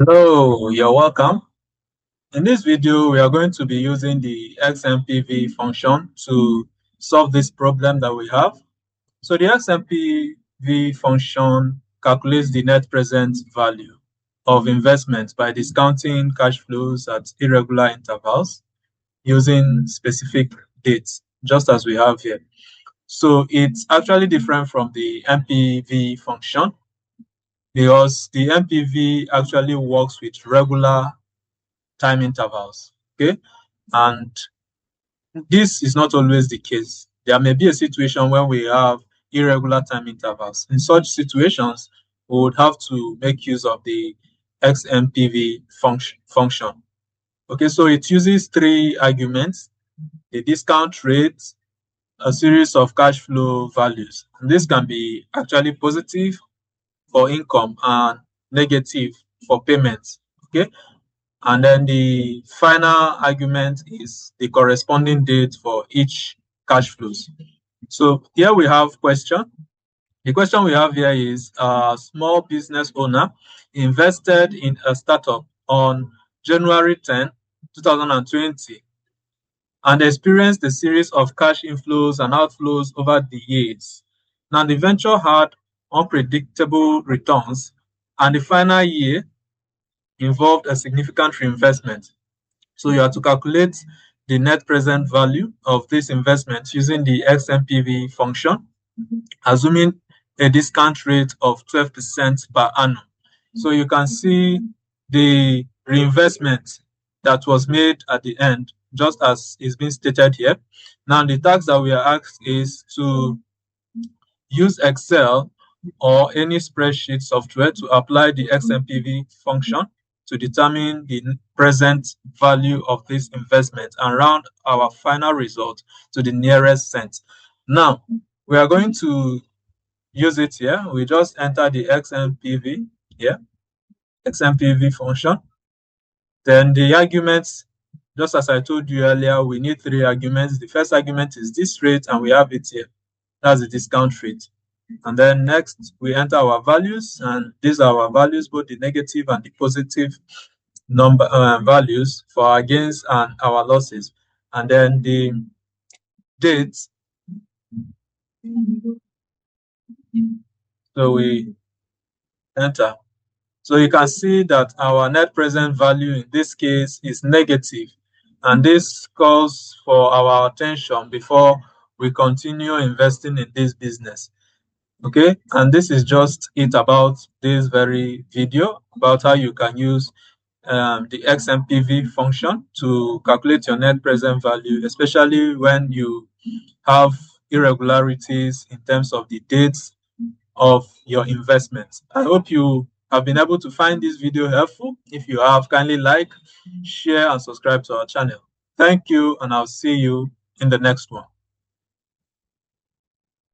Hello, you're welcome. In this video, we are going to be using the XNPV function to solve this problem that we have. So the XNPV function calculates the net present value of investments by discounting cash flows at irregular intervals using specific dates, just as we have here. So it's actually different from the NPV function because the NPV actually works with regular time intervals. Okay. And this is not always the case. There may be a situation where we have irregular time intervals. In such situations, we would have to make use of the XNPV function. Okay, so it uses three arguments: the discount rate, a series of cash flow values. And this can be actually positive for income and negative for payments. Okay, and then the final argument is the corresponding date for each cash flows. So here we have question. The question we have here is a small business owner invested in a startup on January 10, 2020 and experienced a series of cash inflows and outflows over the years. Now the venture had unpredictable returns and the final year involved a significant reinvestment. So you have to calculate the net present value of this investment using the XNPV function, assuming a discount rate of 12% per annum. So you can see the reinvestment that was made at the end, just as is being stated here. Now, the task that we are asked is to use Excel or any spreadsheet software to apply the XNPV function to determine the present value of this investment and round our final result to the nearest cent. Now, we are going to use it here. We just enter the XNPV here, XNPV function. Then the arguments, just as I told you earlier, we need three arguments. The first argument is this rate, and we have it here. That's the discount rate. And then next, we enter our values, and these are our values, both the negative and the positive number values for our gains and our losses. And then the dates. So we enter. So you can see that our net present value in this case is negative, and this calls for our attention before we continue investing in this business. Okay, and this is just it about this very video about how you can use the XNPV function to calculate your net present value, especially when you have irregularities in terms of the dates of your investment. I hope you have been able to find this video helpful. If you have, kindly like, share, and subscribe to our channel. Thank you, and I'll see you in the next one.